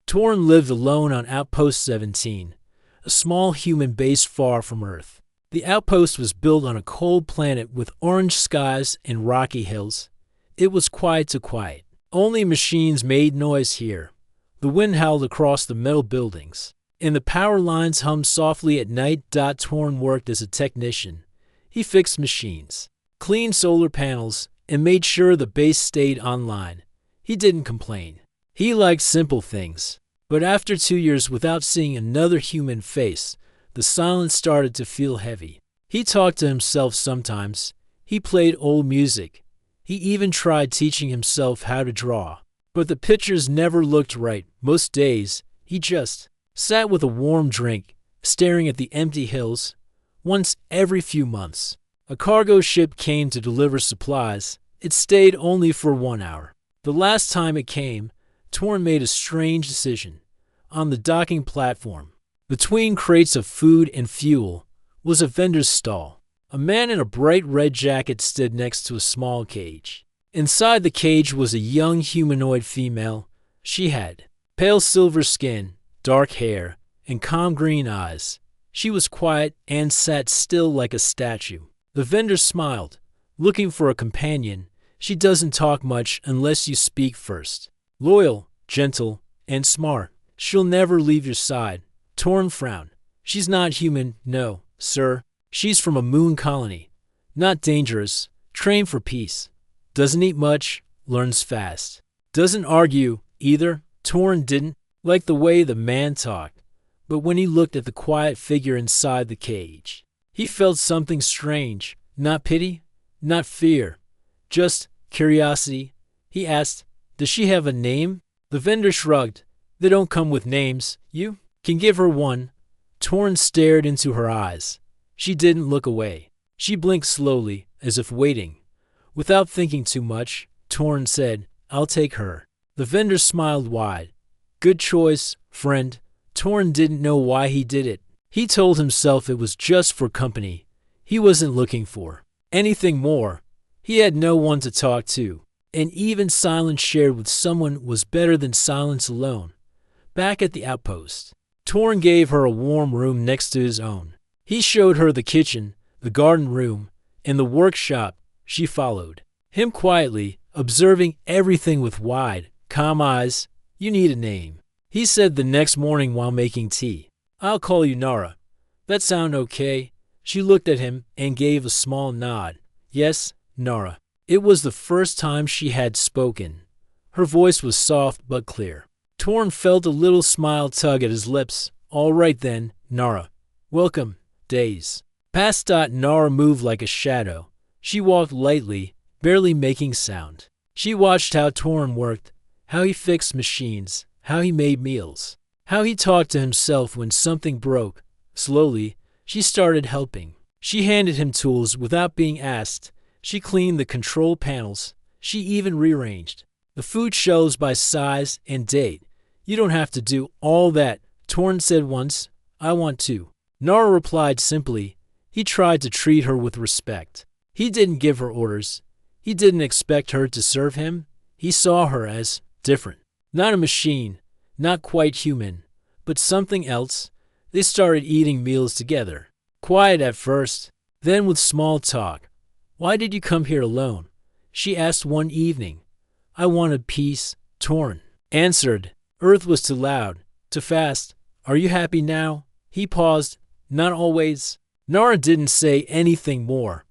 Torn lived alone on Outpost 17, a small human base far from Earth. The outpost was built on a cold planet with orange skies and rocky hills. It was quiet to quiet. Only machines made noise here. The wind howled across the metal buildings, and the power lines hummed softly at night. Torn worked as a technician. He fixed machines, cleaned solar panels, and made sure the base stayed online. He didn't complain. He liked simple things. But after 2 years without seeing another human face, the silence started to feel heavy. He talked to himself sometimes. He played old music. He even tried teaching himself how to draw. But the pictures never looked right. Most days, he just sat with a warm drink, staring at the empty hills. Once every few months, a cargo ship came to deliver supplies. It stayed only for 1 hour. The last time it came, Torn made a strange decision. On the docking platform, between crates of food and fuel, was a vendor's stall. A man in a bright red jacket stood next to a small cage. Inside the cage was a young humanoid female. She had pale silver skin, dark hair, and calm green eyes. She was quiet and sat still like a statue. The vendor smiled, looking for a companion. She doesn't talk much unless you speak first. Loyal, gentle, and smart. She'll never leave your side. Torn frowned. She's not human, no, sir. She's from a moon colony. Not dangerous. Trained for peace. Doesn't eat much. Learns fast. Doesn't argue, either. Torn didn't like the way the man talked. But when he looked at the quiet figure inside the cage, he felt something strange. Not pity, not fear, just curiosity. He asked, "Does she have a name?" The vendor shrugged. "They don't come with names. You can give her one." Torn stared into her eyes. She didn't look away. She blinked slowly, as if waiting. Without thinking too much, Torn said, "I'll take her." The vendor smiled wide. "Good choice, friend." Torn didn't know why he did it. He told himself it was just for company. He wasn't looking for anything more. He had no one to talk to, and even silence shared with someone was better than silence alone. Back at the outpost, Torn gave her a warm room next to his own. He showed her the kitchen, the garden room, and the workshop. She followed him quietly, observing everything with wide, calm eyes. "You need a name," he said the next morning while making tea. "I'll call you Nara. That sound okay?" She looked at him and gave a small nod. "Yes, Nara." It was the first time she had spoken. Her voice was soft but clear. Torn felt a little smile tug at his lips. "All right then, Nara. Welcome." Days passed. Nara moved like a shadow. She walked lightly, barely making sound. She watched how Torn worked, how he fixed machines, how he made meals, how he talked to himself when something broke. Slowly, she started helping. She handed him tools without being asked. She cleaned the control panels. She even rearranged the food shelves by size and date. "You don't have to do all that," Torn said once. "I want to." Nara replied simply. He tried to treat her with respect. He didn't give her orders. He didn't expect her to serve him. He saw her as different. Not a machine, not quite human, but something else. They started eating meals together. Quiet at first, then with small talk. "Why did you come here alone?" she asked one evening. "I wanted peace," Torn answered. "Earth was too loud, too fast. Are you happy now?" He paused. "Not always." Nara didn't say anything more,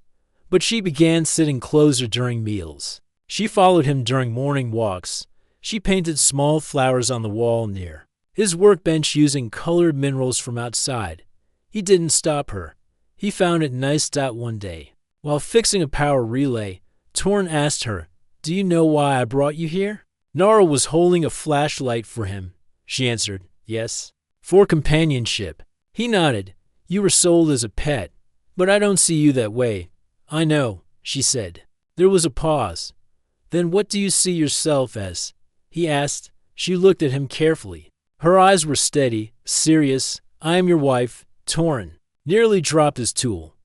but she began sitting closer during meals. She followed him during morning walks. She painted small flowers on the wall near his workbench using colored minerals from outside. He didn't stop her. He found it nice. One day, while fixing a power relay, Torn asked her, "Do you know why I brought you here?" Nara was holding a flashlight for him. She answered, "Yes." "For companionship." He nodded. "You were sold as a pet, but I don't see you that way." "I know," she said. There was a pause. "Then what do you see yourself as?" he asked. She looked at him carefully. Her eyes were steady, serious. "I am your wife." Torn nearly dropped his tool.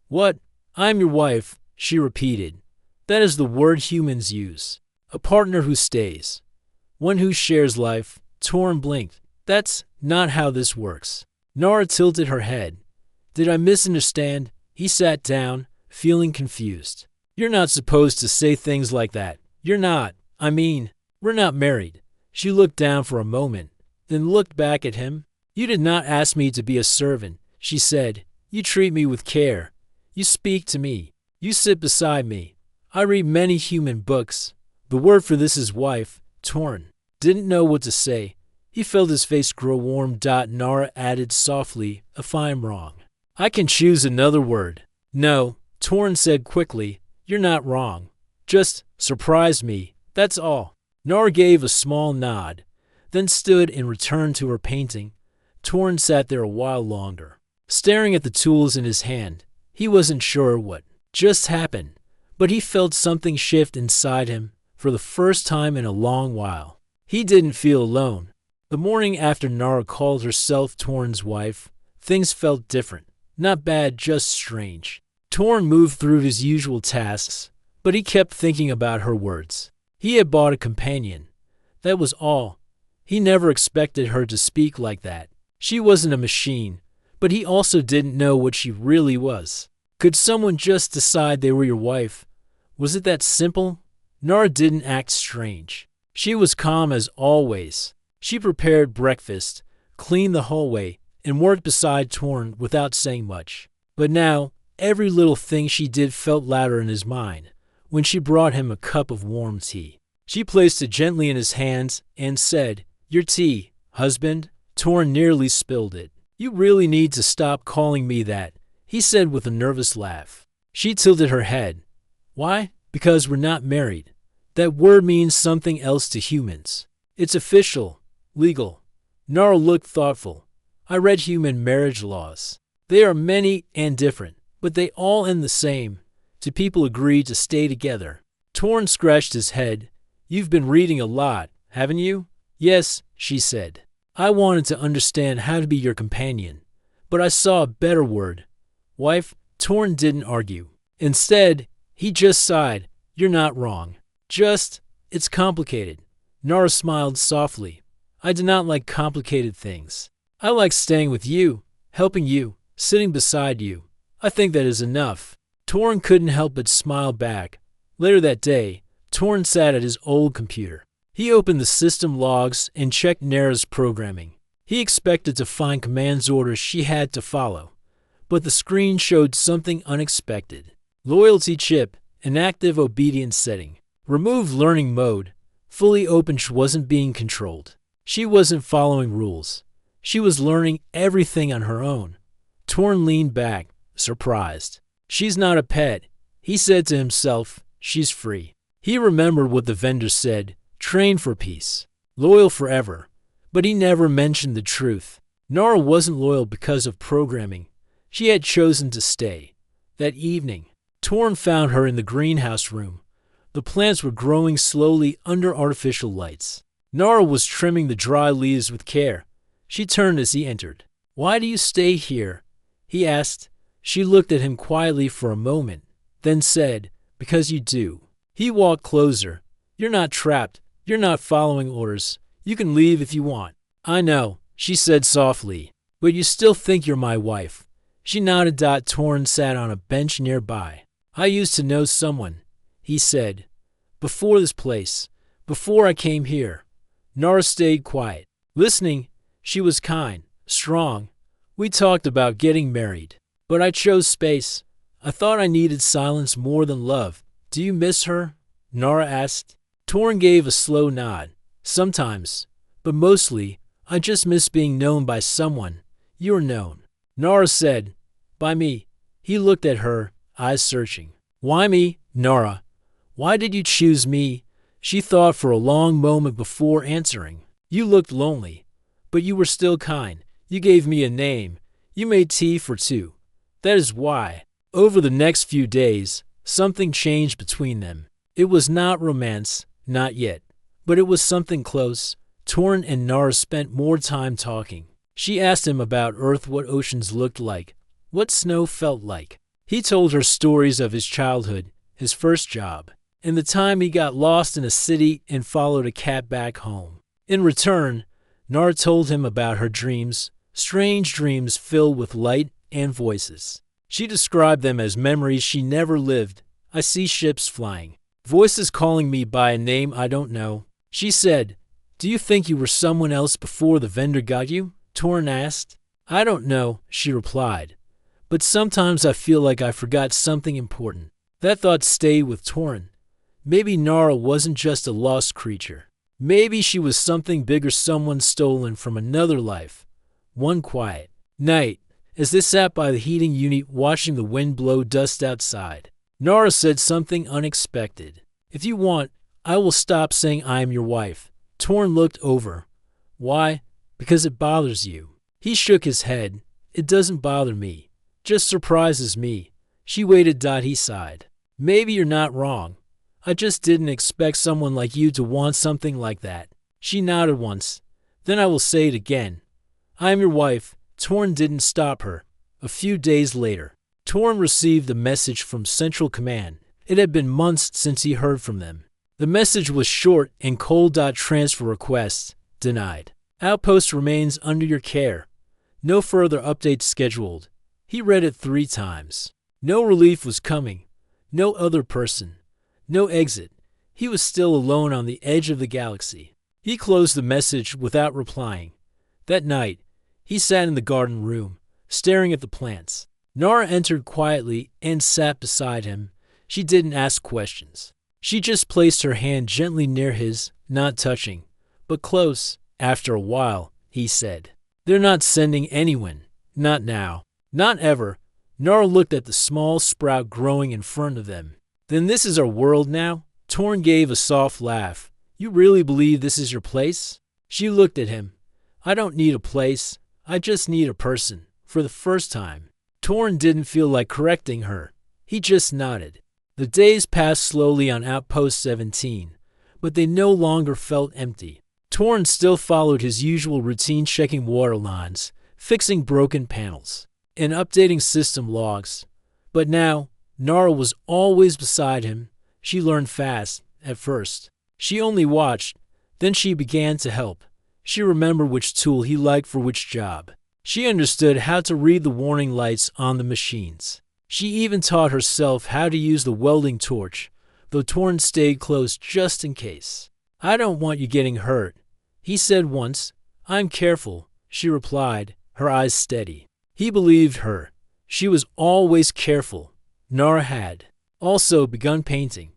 "What? I am your wife," she repeated. "That is the word humans use. A partner who stays. One who shares life, Torn blinked. That's not how this works. Nora tilted her head. Did I misunderstand? He sat down, feeling confused. You're not supposed to say things like that. You're not. I mean, we're not married. She looked down for a moment, then looked back at him. You did not ask me to be a servant, she said. You treat me with care. You speak to me. You sit beside me. I read many human books. The word for this is wife. Torn didn't know what to say. He felt his face grow warm. Nora added softly, if I'm wrong, I can choose another word. No, Torn said quickly. You're not wrong. Just surprise me, that's all. Nora gave a small nod, then stood and returned to her painting. Torn sat there a while longer, staring at the tools in his hand. He wasn't sure what just happened, but he felt something shift inside him for the first time in a long while. He didn't feel alone. The morning after Nora called herself Torn's wife, things felt different. Not bad, just strange. Torn moved through his usual tasks, but he kept thinking about her words. He had bought a companion. That was all. He never expected her to speak like that. She wasn't a machine, but he also didn't know what she really was. Could someone just decide they were your wife? Was it that simple? Nora didn't act strange. She was calm as always. She prepared breakfast, cleaned the hallway, and worked beside Torn without saying much. But now, every little thing she did felt louder in his mind. When she brought him a cup of warm tea, she placed it gently in his hands and said, Your tea, husband. Torn nearly spilled it. You really need to stop calling me that, he said with a nervous laugh. She tilted her head. Why? Because we're not married. That word means something else to humans. It's official, legal. Nora looked thoughtful. I read human marriage laws. They are many and different, but they all end the same. Two people agree to stay together. Torn scratched his head. You've been reading a lot, haven't you? Yes, she said. I wanted to understand how to be your companion, but I saw a better word. Wife. Torn didn't argue. Instead, he just sighed. You're not wrong. Just, it's complicated. Nora smiled softly. I do not like complicated things. I like staying with you, helping you, sitting beside you. I think that is enough. Torn couldn't help but smile back. Later that day, Torn sat at his old computer. He opened the system logs and checked Nora's programming. He expected to find commands orders she had to follow, but the screen showed something unexpected. Loyalty chip, inactive obedience setting. Remove learning mode. Fully open wasn't being controlled. She wasn't following rules. She was learning everything on her own. Torn leaned back, surprised. She's not a pet, he said to himself. She's free. He remembered what the vendor said, train for peace, loyal forever. But he never mentioned the truth. Nora wasn't loyal because of programming. She had chosen to stay. That evening, Torn found her in the greenhouse room. The plants were growing slowly under artificial lights. Nora was trimming the dry leaves with care. She turned as he entered. Why do you stay here? He asked. She looked at him quietly for a moment, then said, Because you do. He walked closer. You're not trapped. You're not following orders. You can leave if you want. I know, she said softly, but you still think you're my wife. She nodded. Torn sat on a bench nearby. I used to know someone, he said, before this place, before I came here. Nora stayed quiet, listening. She was kind, strong. We talked about getting married, but I chose space. I thought I needed silence more than love. Do you miss her? Nora asked. Torn gave a slow nod. Sometimes, but mostly, I just miss being known by someone. You're known. Nora said, By me. He looked at her, eyes searching. Why me, Nora? Why did you choose me? She thought for a long moment before answering. You looked lonely, but you were still kind. You gave me a name. You made tea for two. That is why. Over the next few days, something changed between them. It was not romance, not yet, but it was something close. Torn and Nora spent more time talking. She asked him about Earth, what oceans looked like, what snow felt like. He told her stories of his childhood, his first job, and the time he got lost in a city and followed a cat back home. In return, Nara told him about her dreams, strange dreams filled with light and voices. She described them as memories she never lived. I see ships flying, voices calling me by a name I don't know. She said, "Do you think you were someone else before the vendor got you?" Torn asked. "I don't know," she replied, "but sometimes I feel like I forgot something important." That thought stayed with Torn. Maybe Nara wasn't just a lost creature. Maybe she was something bigger, someone stolen from another life. One quiet night, as they sat by the heating unit watching the wind blow dust outside, Nara said something unexpected. "If you want, I will stop saying I am your wife." Torn looked over. "Why?" "Because it bothers you." He shook his head. "It doesn't bother me. Just surprises me." She waited. He sighed. "Maybe you're not wrong. I just didn't expect someone like you to want something like that." She nodded once. "Then I will say it again. I am your wife." Torn didn't stop her. A few days later, Torn received a message from Central Command. It had been months since he heard from them. The message was short and cold. "Transfer request denied. Outpost remains under your care. No further updates scheduled." He read it 3 times. No relief was coming. No other person. No exit. He was still alone on the edge of the galaxy. He closed the message without replying. That night, he sat in the garden room, staring at the plants. Nara entered quietly and sat beside him. She didn't ask questions. She just placed her hand gently near his, not touching, but close. After a while, he said, "They're not sending anyone. Not now. Not ever." Nara looked at the small sprout growing in front of them. "Then this is our world now?" Torn gave a soft laugh. "You really believe this is your place?" She looked at him. "I don't need a place. I just need a person." For the first time, Torn didn't feel like correcting her. He just nodded. The days passed slowly on Outpost 17, but they no longer felt empty. Torn still followed his usual routine, checking water lines, fixing broken panels, and updating system logs. But now, Nara was always beside him. She learned fast. At first, she only watched. Then she began to help. She remembered which tool he liked for which job. She understood how to read the warning lights on the machines. She even taught herself how to use the welding torch, though Torn stayed close just in case. "I don't want you getting hurt," he said once. "I'm careful," she replied, her eyes steady. He believed her. She was always careful. Nara had also begun painting,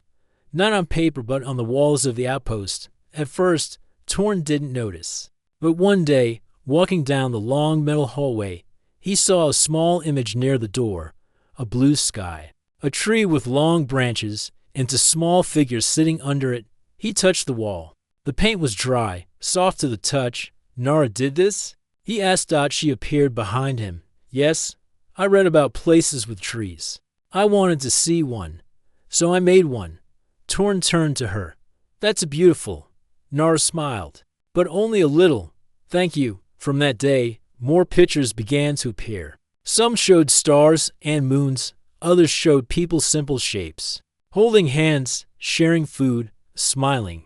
not on paper but on the walls of the outpost. At first, Torn didn't notice. But one day, walking down the long metal hallway, he saw a small image near the door. A blue sky, a tree with long branches, and 2 small figures sitting under it. He touched the wall. The paint was dry, soft to the touch. "Nara did this?" he asked. She appeared behind him. "Yes, I read about places with trees. I wanted to see one, so I made one." Torn turned to her. "That's beautiful." Nara smiled. "But only a little. Thank you." From that day, more pictures began to appear. Some showed stars and moons. Others showed people, simple shapes, holding hands, sharing food, smiling.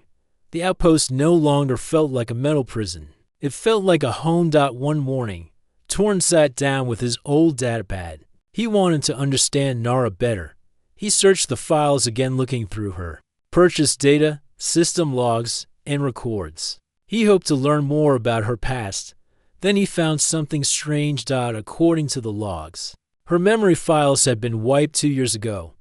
The outpost no longer felt like a metal prison. It felt like a home. One morning, Torn sat down with his old datapad. He wanted to understand Nara better. He searched the files again, looking through her purchase data, system logs, and records. He hoped to learn more about her past. Then he found something strange. According to the logs, her memory files had been wiped 2 years ago,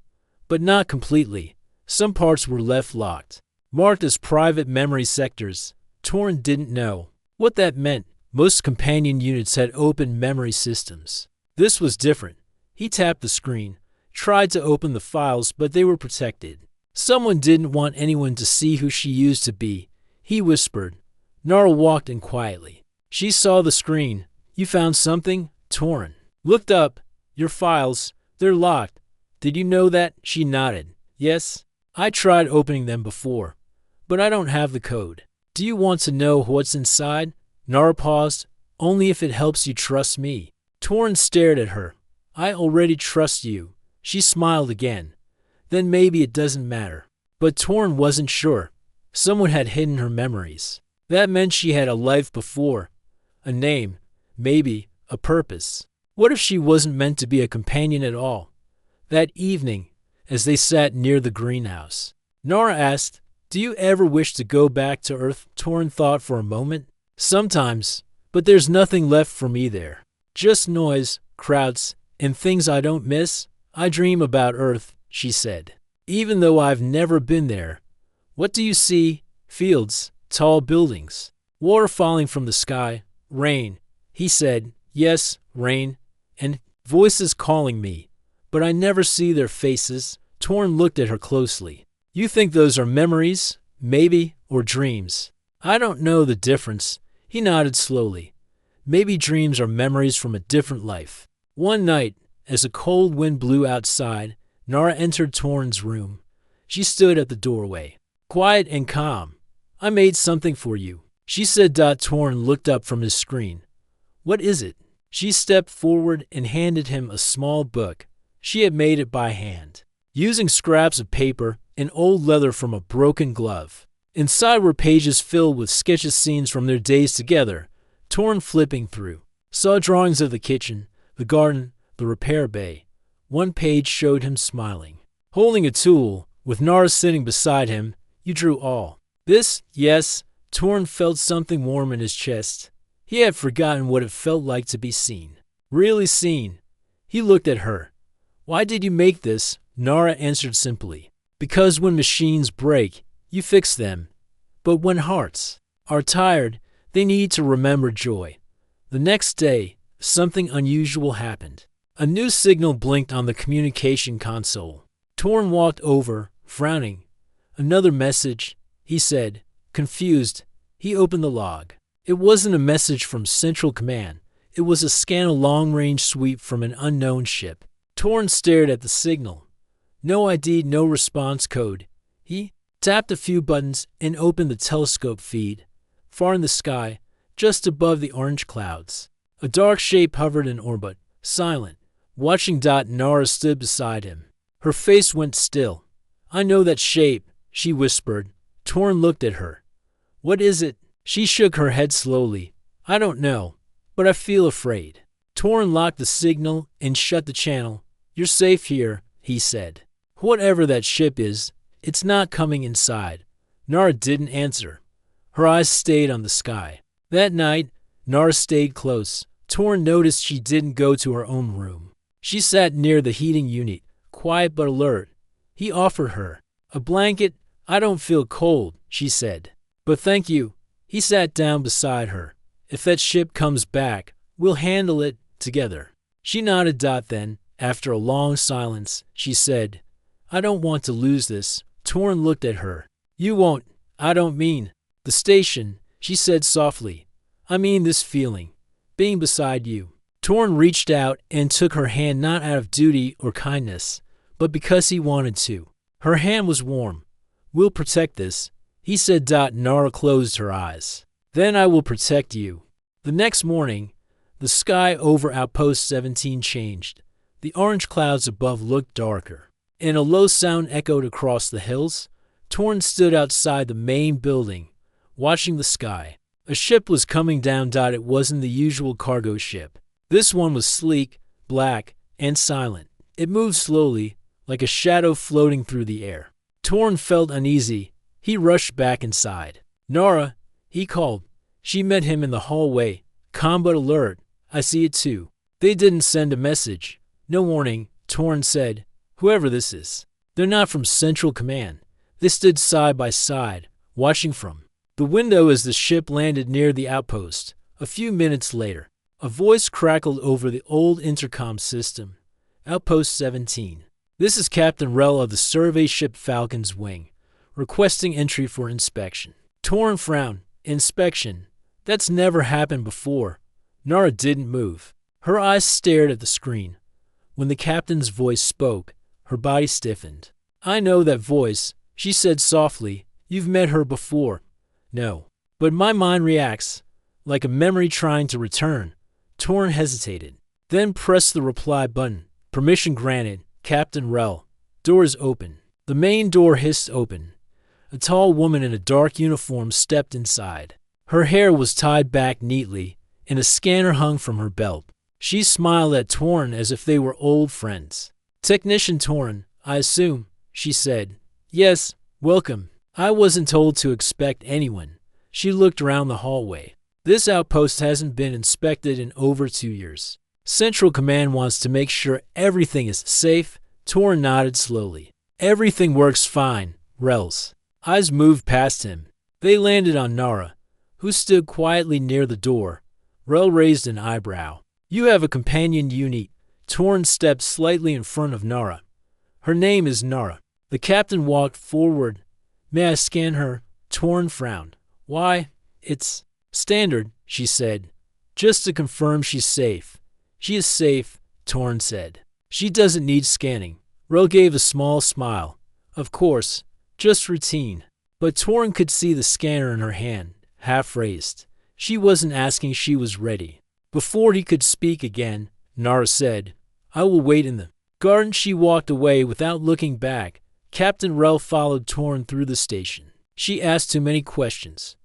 but not completely. Some parts were left locked, marked as private memory sectors. Torn didn't know what that meant. Most companion units had open memory systems. This was different. He tapped the screen, tried to open the files, but they were protected. Someone didn't want anyone to see who she used to be. He whispered. Nara walked in quietly. She saw the screen. "You found something?" Torn looked up. "Your files. They're locked. Did you know that?" She nodded. "Yes. I tried opening them before, but I don't have the code." "Do you want to know what's inside?" Nara paused. "Only if it helps you trust me." Torn stared at her. "I already trust you." She smiled again. "Then maybe it doesn't matter." But Torn wasn't sure. Someone had hidden her memories. That meant she had a life before, a name, maybe a purpose. What if she wasn't meant to be a companion at all? That evening, as they sat near the greenhouse, Nora asked, "Do you ever wish to go back to Earth?" Torn thought for a moment. "Sometimes, but there's nothing left for me there. Just noise, crowds, and things I don't miss. I dream about Earth," she said. "Even though I've never been there." "What do you see?" "Fields, tall buildings, water falling from the sky, rain." He said, "Yes, rain, and voices calling me, but I never see their faces." Torn looked at her closely. "You think those are memories, maybe, or dreams?" "I don't know the difference." He nodded slowly. "Maybe dreams are memories from a different life." One night, as a cold wind blew outside, Nora entered Torn's room. She stood at the doorway, quiet and calm. "I made something for you," she said. Torn looked up from his screen. "What is it?" She stepped forward and handed him a small book. She had made it by hand, using scraps of paper and old leather from a broken glove. Inside were pages filled with sketches scenes from their days together. Torn, flipping through, saw drawings of the kitchen, the garden, the repair bay. One page showed him smiling, holding a tool, with Nora sitting beside him. "You drew all this?" "Yes." Torn felt something warm in his chest. He had forgotten what it felt like to be seen. Really seen. He looked at her. "Why did you make this?" Nora answered simply. "Because when machines break, you fix them. But when hearts are tired, they need to remember joy." The next day, something unusual happened. A new signal blinked on the communication console. Torn walked over, frowning. "Another message," he said, confused. He opened the log. It wasn't a message from Central Command. It was a scan of long-range sweep from an unknown ship. Torn stared at the signal. No ID, no response code. He tapped a few buttons and opened the telescope feed. Far in the sky, just above the orange clouds, a dark shape hovered in orbit, silent. Watching. Nora stood beside him. Her face went still. "I know that shape," she whispered. Torn looked at her. "What is it?" She shook her head slowly. "I don't know, but I feel afraid." Torn locked the signal and shut the channel. "You're safe here," he said. "Whatever that ship is, it's not coming inside." Nora didn't answer. Her eyes stayed on the sky. That night, Nora stayed close. Torn noticed she didn't go to her own room. She sat near the heating unit, quiet but alert. He offered her a blanket. "I don't feel cold," she said. "But thank you." He sat down beside her. "If that ship comes back, we'll handle it together." She nodded. Then, after a long silence, she said, "I don't want to lose this." Torn looked at her. "You won't." "I don't mean the station," she said softly. "I mean this feeling, being beside you." Torn reached out and took her hand, not out of duty or kindness, but because he wanted to. Her hand was warm. "We'll protect this," he said. Nora closed her eyes. "Then I will protect you." The next morning, the sky over Outpost 17 changed. The orange clouds above looked darker, and a low sound echoed across the hills. Torn stood outside the main building, watching the sky. A ship was coming down. It wasn't the usual cargo ship. This one was sleek, black, and silent. It moved slowly, like a shadow floating through the air. Torn felt uneasy. He rushed back inside. "Nora," he called. She met him in the hallway, calm but alert. "I see it too." They didn't send a message. No warning. Torn said, "Whoever this is, they're not from Central Command." They stood side by side, watching from the window as the ship landed near the outpost. A few minutes later, a voice crackled over the old intercom system. "Outpost 17. This is Captain Rell of the survey ship Falcon's Wing, requesting entry for inspection." Torn frowned. "Inspection? That's never happened before." Nora didn't move. Her eyes stared at the screen. When the captain's voice spoke, her body stiffened. "I know that voice," she said softly. "You've met her before." "No. But my mind reacts, like a memory trying to return." Torn hesitated, then pressed the reply button. "Permission granted, Captain Rell." Doors open. The main door hissed open. A tall woman in a dark uniform stepped inside. Her hair was tied back neatly, and a scanner hung from her belt. She smiled at Torn as if they were old friends. "Technician Torn, I assume," she said. "Yes, welcome. I wasn't told to expect anyone." She looked around the hallway. "This outpost hasn't been inspected in over 2 years. Central Command wants to make sure everything is safe." Torn nodded slowly. "Everything works fine, Rels." Eyes moved past him. They landed on Nara, who stood quietly near the door. Rel raised an eyebrow. "You have a companion unit." Torn stepped slightly in front of Nara. "Her name is Nara." The captain walked forward. "May I scan her?" Torn frowned. "Why? It's standard," she said. "Just to confirm she's safe." "She is safe," Torn said. "She doesn't need scanning." Rel gave a small smile. "Of course, just routine." But Torn could see the scanner in her hand, half raised. She wasn't asking, she was ready. Before he could speak again, Nara said, "I will wait in the garden." She walked away without looking back. Captain Rel followed Torn through the station. She asked too many questions.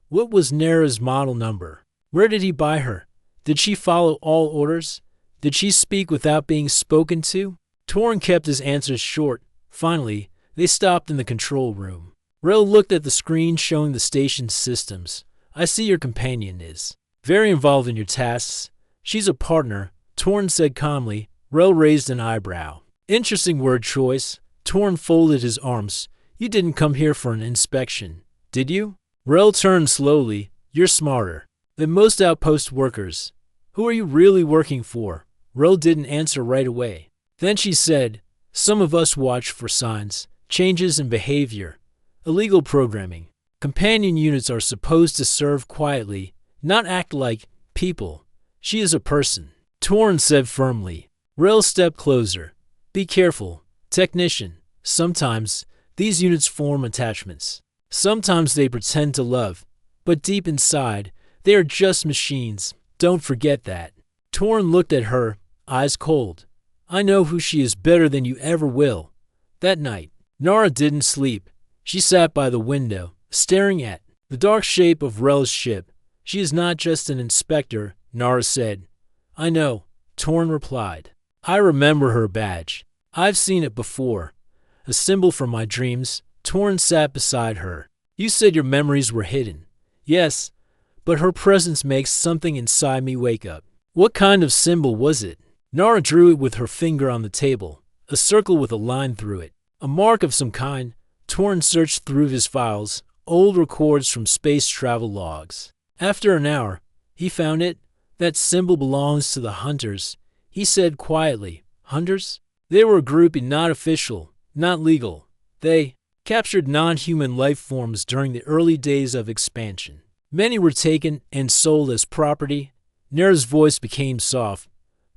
What was Nara's model number? Where did he buy her? Did she follow all orders? Did she speak without being spoken to? Torn kept his answers short. Finally, they stopped in the control room. Rel looked at the screen showing the station's systems. "I see your companion is very involved in your tasks." "She's a partner," Torn said calmly. Rel raised an eyebrow. "Interesting word choice." Torn folded his arms. "You didn't come here for an inspection, did you?" Rel turned slowly. "You're smarter than most outpost workers. Who are you really working for?" Rel didn't answer right away. Then she said, "Some of us watch for signs, changes in behavior, illegal programming. Companion units are supposed to serve quietly, not act like people. She is a person," Torn said firmly. Rel stepped closer. "Be careful, technician. Sometimes these units form attachments. Sometimes they pretend to love, but deep inside, they are just machines. Don't forget that." Torn looked at her, eyes cold. "I know who she is better than you ever will." That night, Nara didn't sleep. She sat by the window, staring at the dark shape of Rel's ship. "She is not just an inspector," Nara said. "I know," Torn replied. "I remember her badge. I've seen it before. A symbol from my dreams." Torn sat beside her. "You said your memories were hidden." "Yes, but her presence makes something inside me wake up." "What kind of symbol was it?" Nara drew it with her finger on the table, a circle with a line through it. "A mark of some kind." Torn searched through his files, old records from space travel logs. After an hour, he found it. "That symbol belongs to the Hunters," he said quietly. "Hunters? They were a group not official, not legal. They captured non-human life forms during the early days of expansion. Many were taken and sold as property." Nara's voice became soft.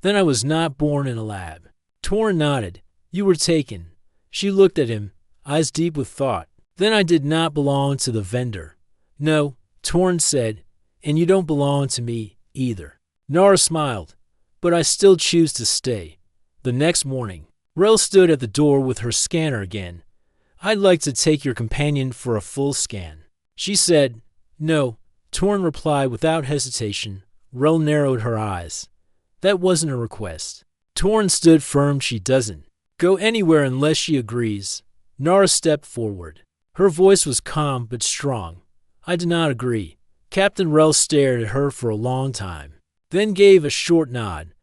"Then I was not born in a lab." Torn nodded. "You were taken." She looked at him, eyes deep with thought. "Then I did not belong to the vendor." "No," Torn said, "and you don't belong to me either." Nara smiled. "But I still choose to stay." The next morning, Rel stood at the door with her scanner again. "I'd like to take your companion for a full scan." She said, "No." Torn replied without hesitation. Rel narrowed her eyes. "That wasn't a request." Torn stood firm. "She doesn't go anywhere unless she agrees." Nara stepped forward. Her voice was calm but strong. "I do not agree." Captain Rel stared at her for a long time, then gave a short nod.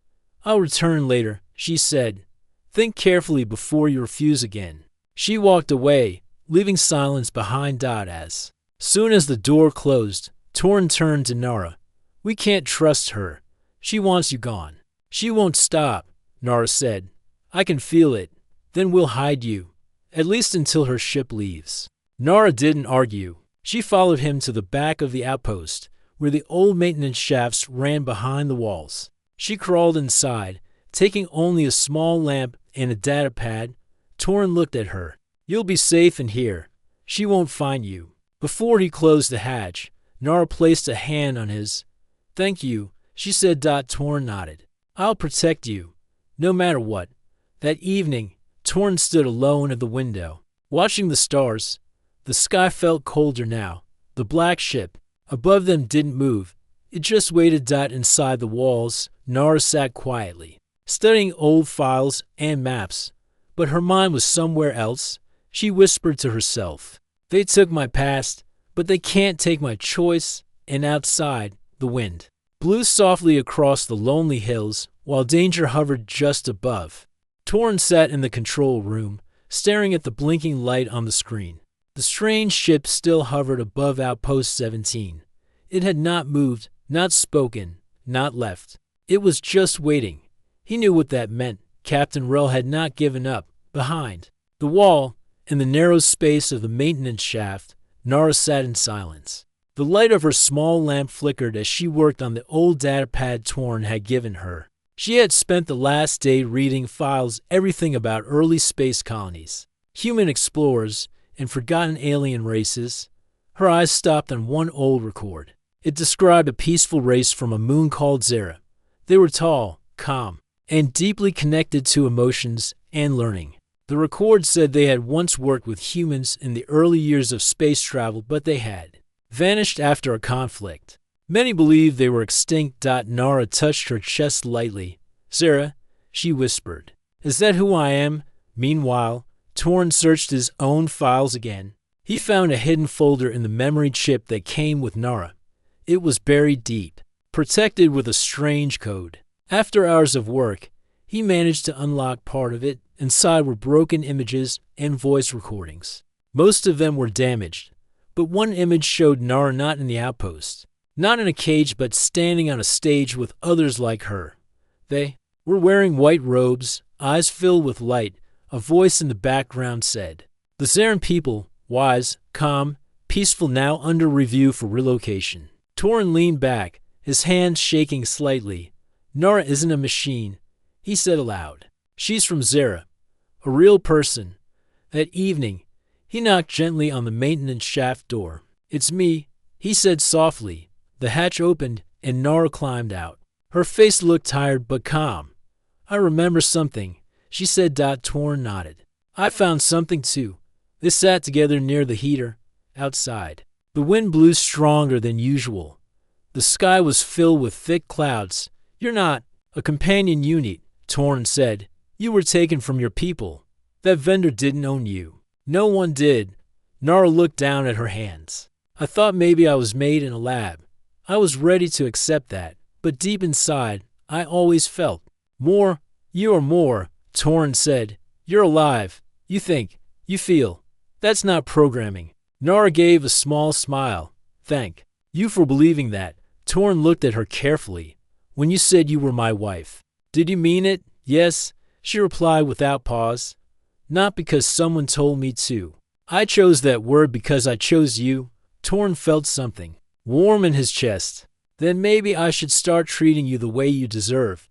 "I'll return later," she said. "Think carefully before you refuse again." She walked away, leaving silence behind. As soon as the door closed, Torn turned to Nara. "We can't trust her. She wants you gone." "She won't stop," Nara said. "I can feel it. Then we'll hide you, at least until her ship leaves." Nara didn't argue. She followed him to the back of the outpost, where the old maintenance shafts ran behind the walls. She crawled inside, taking only a small lamp and a data pad. Torn looked at her. "You'll be safe in here. She won't find you." Before he closed the hatch, Nara placed a hand on his. "Thank you," she said. Torn nodded. "I'll protect you, no matter what." That evening, Torn stood alone at the window, watching the stars. The sky felt colder now. The black ship, above them didn't move. It just waited. Inside the walls, Nara sat quietly, studying old files and maps. But her mind was somewhere else. She whispered to herself, "They took my past, but they can't take my choice." And outside, the wind blew softly across the lonely hills, while danger hovered just above. Torn sat in the control room, staring at the blinking light on the screen. The strange ship still hovered above Outpost 17. It had not moved, not spoken, not left. It was just waiting. He knew what that meant. Captain Rel had not given up. Behind the wall, in the narrow space of the maintenance shaft, Nara sat in silence. The light of her small lamp flickered as she worked on the old datapad Torn had given her. She had spent the last day reading files, everything about early space colonies, human explorers, and forgotten alien races. Her eyes stopped on one old record. It described a peaceful race from a moon called Zera. They were tall, calm, and deeply connected to emotions and learning. The record said they had once worked with humans in the early years of space travel, but they had vanished after a conflict. Many believe they were extinct. Nara touched her chest lightly. "Zera," she whispered, "is that who I am?" Meanwhile, Torn searched his own files again. He found a hidden folder in the memory chip that came with Nara. It was buried deep, protected with a strange code. After hours of work, he managed to unlock part of it. Inside were broken images and voice recordings. Most of them were damaged, but one image showed Nara not in the outpost, not in a cage, but standing on a stage with others like her. They were wearing white robes, eyes filled with light. A voice in the background said, "The Zaran people, wise, calm, peaceful, now under review for relocation." Torn leaned back, his hands shaking slightly. "Nara isn't a machine," he said aloud. "She's from Zera, a real person." That evening, he knocked gently on the maintenance shaft door. "It's me," he said softly. The hatch opened, and Nara climbed out. Her face looked tired but calm. "I remember something," she said. Torn nodded. "I found something too." They sat together near the heater, outside. The wind blew stronger than usual. The sky was filled with thick clouds. "You're not a companion unit," Torn said. "You were taken from your people. That vendor didn't own you." "No one did." Nara looked down at her hands. "I thought maybe I was made in a lab. I was ready to accept that. But deep inside, I always felt more. You are more," Torn said. "You're alive. You think. You feel. That's not programming." Nara gave a small smile. "Thank you for believing that." Torn looked at her carefully. "When you said you were my wife, did you mean it?" "Yes," she replied without pause. "Not because someone told me to. I chose that word because I chose you." Torn felt something warm in his chest. "Then maybe I should start treating you the way you deserve."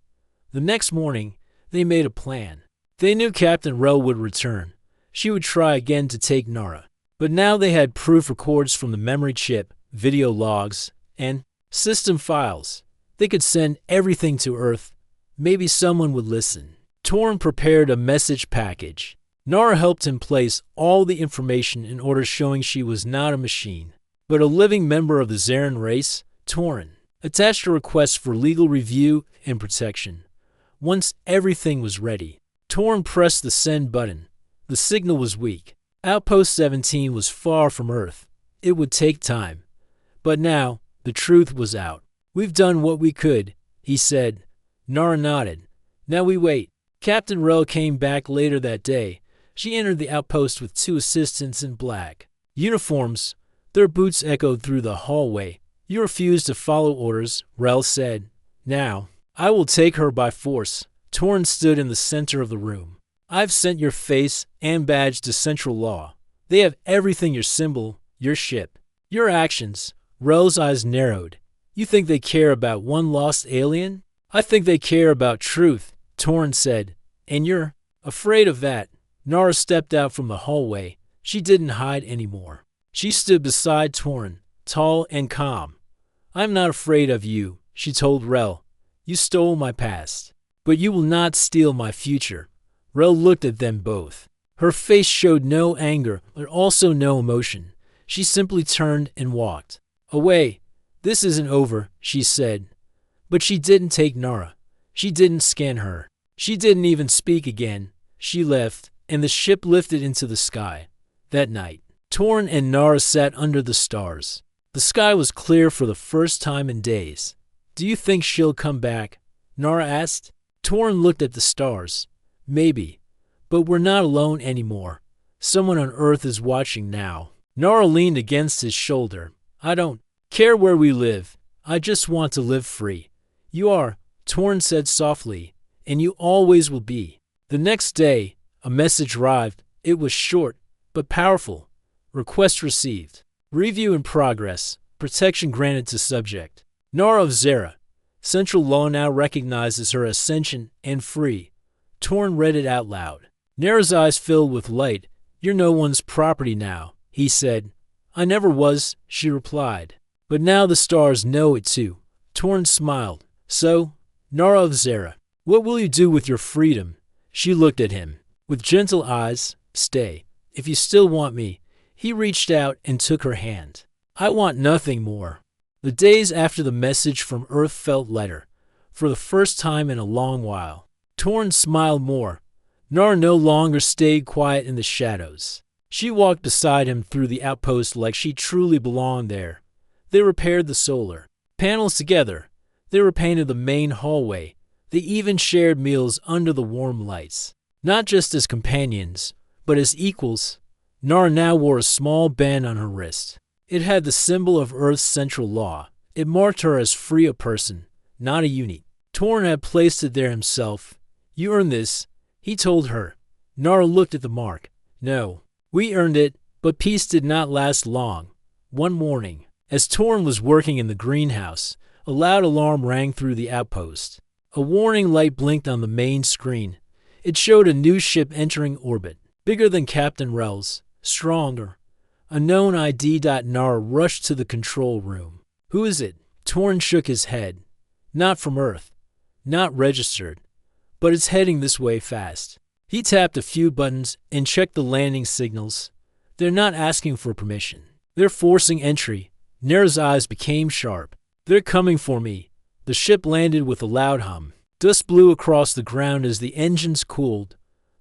The next morning, they made a plan. They knew Captain Rel would return. She would try again to take Nara. But now they had proof records from the memory chip, video logs, and system files. They could send everything to Earth. Maybe someone would listen. Torn prepared a message package. Nara helped him place all the information in order, showing she was not a machine, but a living member of the Zaran race. Torn attached a request for legal review and protection. Once everything was ready, Torn pressed the send button. The signal was weak. Outpost 17 was far from Earth. It would take time. But now, the truth was out. "We've done what we could," he said. Nara nodded. "Now we wait." Captain Rel came back later that day. She entered the outpost with two assistants in black uniforms. Their boots echoed through the hallway. "You refuse to follow orders," Rel said. "Now, I will take her by force." Torn stood in the center of the room. "I've sent your face and badge to Central Law. They have everything, your symbol, your ship, your actions." Rel's eyes narrowed. "You think they care about one lost alien?" "I think they care about truth," Torn said. "And you're afraid of that." Nara stepped out from the hallway. She didn't hide anymore. She stood beside Torn, tall and calm. "I'm not afraid of you," she told Rel. "You stole my past, but you will not steal my future." Rel looked at them both. Her face showed no anger, but also no emotion. She simply turned and walked away. This isn't over, she said. But she didn't take Nara. She didn't scan her. She didn't even speak again. She left, and the ship lifted into the sky. That night, Torn and Nara sat under the stars. The sky was clear for the first time in days. Do you think she'll come back? Nara asked. Torn looked at the stars. Maybe. But we're not alone anymore. Someone on Earth is watching now. Nara leaned against his shoulder. I don't care where we live. I just want to live free. You are, Torn said softly, and you always will be. The next day, a message arrived. It was short, but powerful. Request received. Review in progress. Protection granted to subject. Nara of Zera. Central Law now recognizes her ascension and free. Torn read it out loud. Nara's eyes filled with light. You're no one's property now, he said. I never was, she replied. But now the stars know it too. Torn smiled. So, Nara of Zera, what will you do with your freedom? She looked at him. With gentle eyes, stay. If you still want me. He reached out and took her hand. I want nothing more. The days after the message from Earth felt lighter, for the first time in a long while. Torn smiled more. Nara no longer stayed quiet in the shadows. She walked beside him through the outpost like she truly belonged there. They repaired the solar panels together. They repainted the main hallway. They even shared meals under the warm lights. Not just as companions, but as equals. Nara now wore a small band on her wrist. It had the symbol of Earth's central law. It marked her as free a person, not a unit. Torn had placed it there himself. You earned this, he told her. Nara looked at the mark. No, we earned it, but peace did not last long. One morning, as Torn was working in the greenhouse, a loud alarm rang through the outpost. A warning light blinked on the main screen. It showed a new ship entering orbit, bigger than Captain Rel's, stronger. A known ID. Nara rushed to the control room. Who is it? Torn shook his head. Not from Earth. Not registered. But it's heading this way fast. He tapped a few buttons and checked the landing signals. They're not asking for permission. They're forcing entry. Nara's eyes became sharp. They're coming for me. The ship landed with a loud hum. Dust blew across the ground as the engines cooled.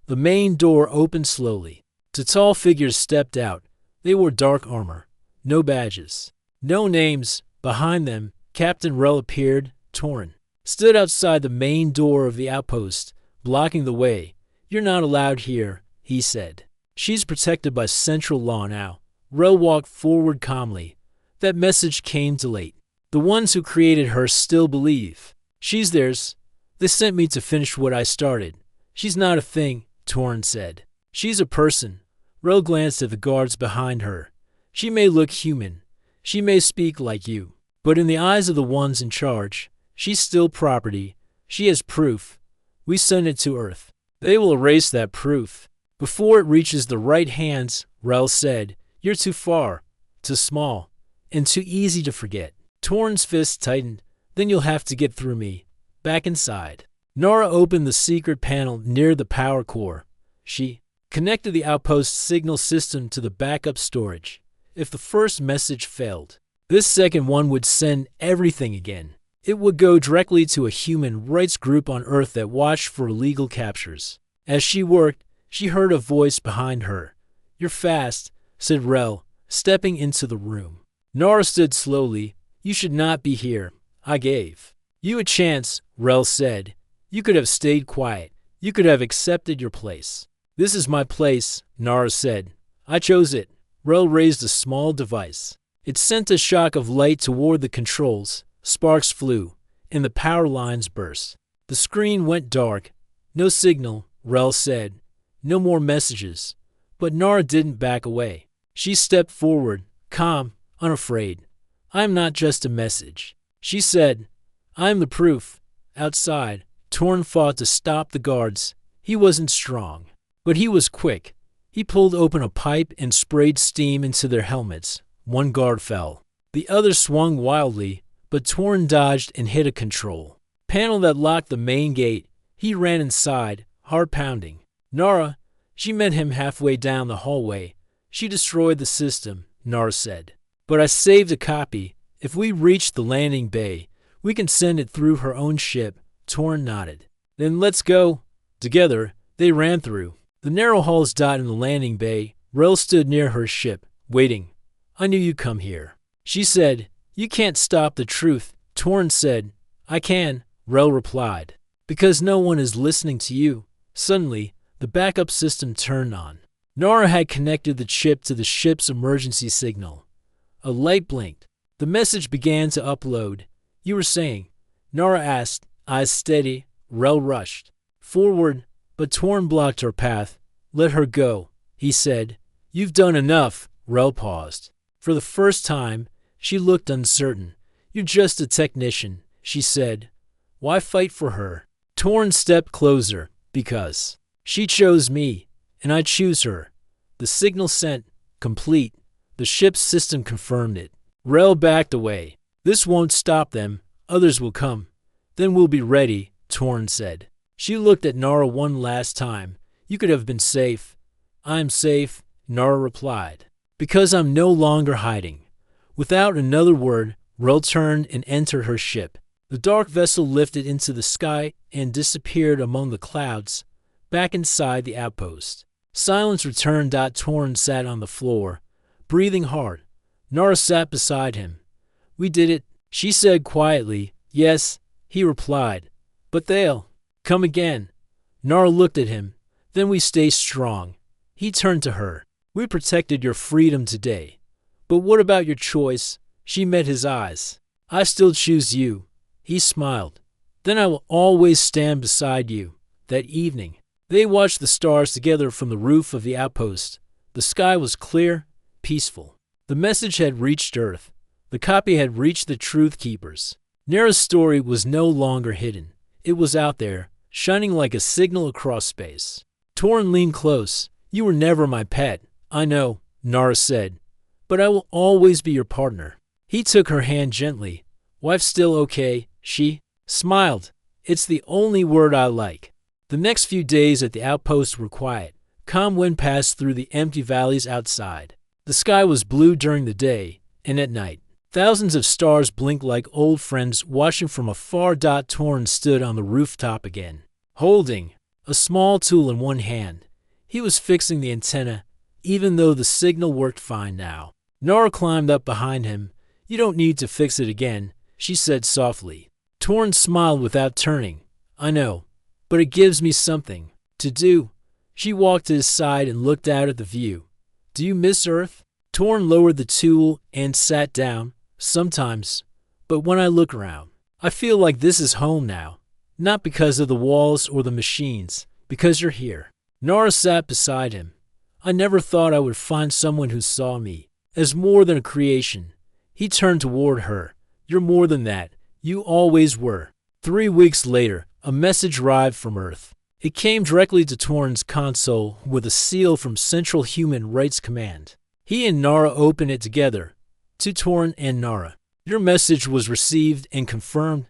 The main door opened slowly. Two tall figures stepped out. They wore dark armor. No badges. No names. Behind them, Captain Rel appeared, Torn. Stood outside the main door of the outpost, blocking the way. You're not allowed here, he said. She's protected by central law now. Rel walked forward calmly. That message came too late. The ones who created her still believe. She's theirs. They sent me to finish what I started. She's not a thing, Torn said. She's a person. Rel glanced at the guards behind her. She may look human. She may speak like you. But in the eyes of the ones in charge, she's still property. She has proof. We send it to Earth. They will erase that proof. Before it reaches the right hands, Rel said, you're too far, too small, and too easy to forget. Torn's fist tightened. Then you'll have to get through me. Back inside. Nara opened the secret panel near the power core. She connected the outpost signal system to the backup storage. If the first message failed, this second one would send everything again. It would go directly to a human rights group on Earth that watched for illegal captures. As she worked, she heard a voice behind her. You're fast, said Rel, stepping into the room. Nara stood slowly. You should not be here. I gave you a chance, Rel said. You could have stayed quiet. You could have accepted your place. This is my place, Nara said. I chose it. Rel raised a small device. It sent a shock of light toward the controls. Sparks flew, and the power lines burst. The screen went dark. No signal, Rel said. No more messages. But Nara didn't back away. She stepped forward, calm, unafraid. I am not just a message. She said, I am the proof. Outside, Torn fought to stop the guards. He wasn't strong, but he was quick. He pulled open a pipe and sprayed steam into their helmets. One guard fell. The other swung wildly, but Torn dodged and hit a control panel that locked the main gate. He ran inside, heart pounding. Nara, she met him halfway down the hallway. She destroyed the system, Nara said. But I saved a copy. If we reach the landing bay, we can send it through her own ship. Torn nodded. Then let's go. Together, they ran through the narrow halls in the landing bay. Rel stood near her ship, waiting. I knew you'd come here. She said, You can't stop the truth. Torn said, I can. Rel replied. Because no one is listening to you. Suddenly, the backup system turned on. Nara had connected the chip to the ship's emergency signal. A light blinked. The message began to upload. You were saying, Nara asked, eyes steady. Rel rushed forward, but Torn blocked her path. Let her go, he said. You've done enough. Rel paused. For the first time, she looked uncertain. You're just a technician, she said. Why fight for her? Torn stepped closer. Because she chose me, and I choose her. The signal sent. Complete. The ship's system confirmed it. Rel backed away. This won't stop them. Others will come. Then we'll be ready, Torn said. She looked at Nara one last time. You could have been safe. I'm safe, Nara replied. Because I'm no longer hiding. Without another word, Rel turned and entered her ship. The dark vessel lifted into the sky and disappeared among the clouds, back inside the outpost. Silence returned. Torn sat on the floor, breathing hard. Nara sat beside him. We did it, she said quietly. Yes, he replied. But they'll come again. Nara looked at him. Then we stay strong. He turned to her. We protected your freedom today. But what about your choice? She met his eyes. I still choose you. He smiled. Then I will always stand beside you. That evening, they watched the stars together from the roof of the outpost. The sky was clear, peaceful. The message had reached Earth. The copy had reached the Truth Keepers. Nara's story was no longer hidden. It was out there, shining like a signal across space. Torn leaned close. You were never my pet. I know, Nara said. But I will always be your partner. He took her hand gently. Wife still okay? She smiled. It's the only word I like. The next few days at the outpost were quiet. Calm wind passed through the empty valleys outside. The sky was blue during the day, and at night, thousands of stars blinked like old friends watching from afar. Torn stood on the rooftop again, holding a small tool in one hand. He was fixing the antenna, even though the signal worked fine now. Nara climbed up behind him. You don't need to fix it again, she said softly. Torn smiled without turning. I know, but it gives me something to do. She walked to his side and looked out at the view. Do you miss Earth? Torn lowered the tool and sat down. Sometimes, but when I look around, I feel like this is home now. Not because of the walls or the machines, because you're here. Nara sat beside him. I never thought I would find someone who saw me as more than a creation. He turned toward her. You're more than that. You always were. 3 weeks later, a message arrived from Earth. It came directly to Torn's console with a seal from Central Human Rights Command. He and Nara opened it together. To Torn and Nara. Your message was received and confirmed.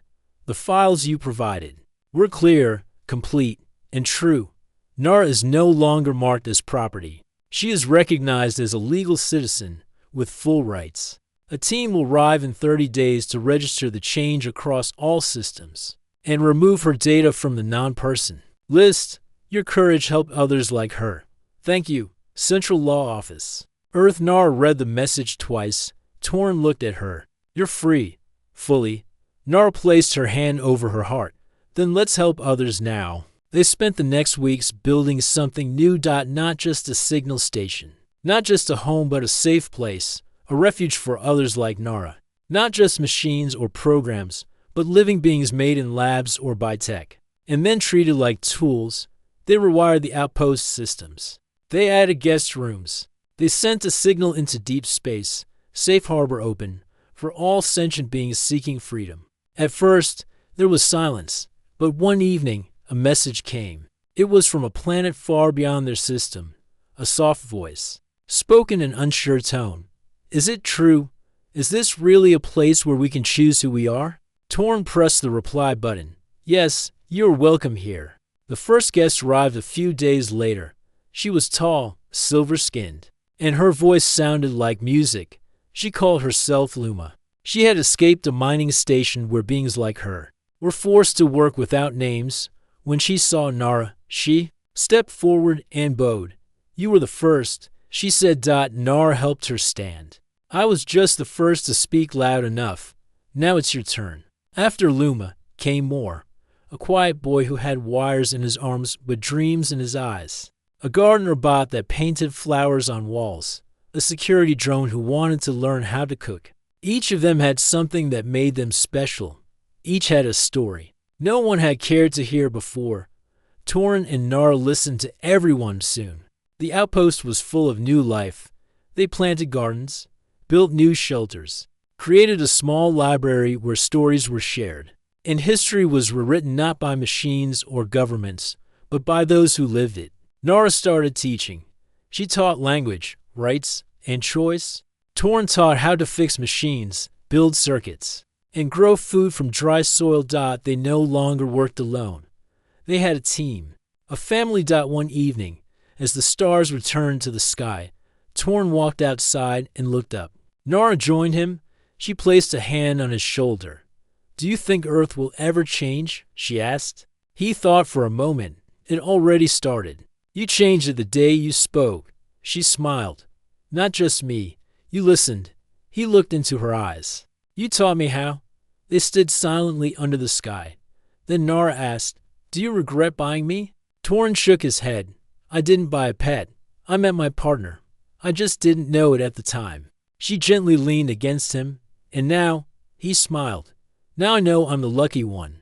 The files you provided were clear, complete, and true. Nara is no longer marked as property. She is recognized as a legal citizen with full rights. A team will arrive in 30 days to register the change across all systems and remove her data from the non-person list. Your courage helped others like her. Thank you, Central Law Office. Earth. Nara read the message twice. Torn looked at her. You're free. Fully. Nara placed her hand over her heart. Then let's help others now. They spent the next weeks building something new. Not just a signal station. Not just a home, but a safe place. A refuge for others like Nara. Not just machines or programs, but living beings made in labs or by tech. And then treated like tools. They rewired the outpost systems. They added guest rooms. They sent a signal into deep space. Safe harbor open for all sentient beings seeking freedom. At first, there was silence, but one evening, a message came. It was from a planet far beyond their system. A soft voice, spoken in an unsure tone. Is it true? Is this really a place where we can choose who we are? Torn pressed the reply button. Yes, you are welcome here. The first guest arrived a few days later. She was tall, silver-skinned, and her voice sounded like music. She called herself Luma. She had escaped a mining station where beings like her were forced to work without names. When she saw Nara, she stepped forward and bowed. "You were the first," she said. Nara helped her stand. "I was just the first to speak loud enough. Now it's your turn." After Luma came more, a quiet boy who had wires in his arms but dreams in his eyes, a gardener bot that painted flowers on walls, a security drone who wanted to learn how to cook. Each of them had something that made them special. Each had a story no one had cared to hear before. Torin and Nara listened to everyone soon. The outpost was full of new life. They planted gardens, built new shelters, created a small library where stories were shared. And history was rewritten not by machines or governments, but by those who lived it. Nara started teaching. She taught language, rights, and choice. Torin taught how to fix machines, build circuits, and grow food from dry soil. They no longer worked alone. They had a team, a family. One evening, as the stars returned to the sky, Torin walked outside and looked up. Nara joined him. She placed a hand on his shoulder. "Do you think Earth will ever change?" she asked. He thought for a moment. It already started. "You changed it the day you spoke." She smiled. "Not just me. You listened." He looked into her eyes. "You taught me how." They stood silently under the sky. Then Nara asked, "Do you regret buying me?" Torin shook his head. "I didn't buy a pet. I met my partner. I just didn't know it at the time." She gently leaned against him. "And now," he smiled, "now I know I'm the lucky one."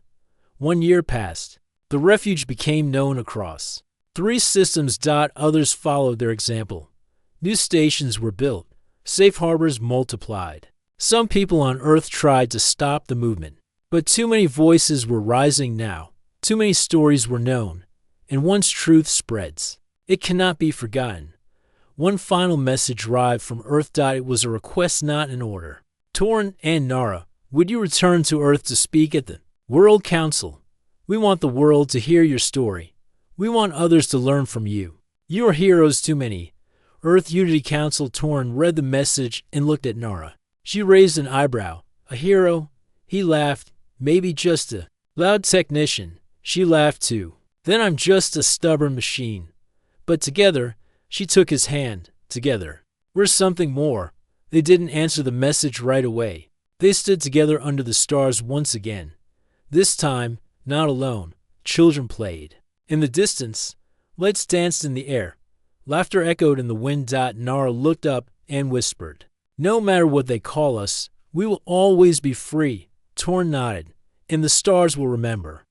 1 year passed. The refuge became known across 3 systems. Others followed their example. New stations were built. Safe harbors multiplied. Some people on Earth tried to stop the movement. But too many voices were rising now. Too many stories were known. And once truth spreads, it cannot be forgotten. One final message arrived from Earth. It was a request, not an order. "Torin and Nara, would you return to Earth to speak at the World Council? We want the world to hear your story. We want others to learn from you. You are heroes too many." Earth Unity Council. Torin read the message and looked at Nara. She raised an eyebrow. "A hero?" He laughed. "Maybe just a loud technician." She laughed too. "Then I'm just a stubborn machine." But together, she took his hand. Together, we're something more. They didn't answer the message right away. They stood together under the stars once again. This time, not alone. Children played. In the distance, lights danced in the air. Laughter echoed in the wind. Nara looked up and whispered, "No matter what they call us, we will always be free." Torin nodded, "And the stars will remember."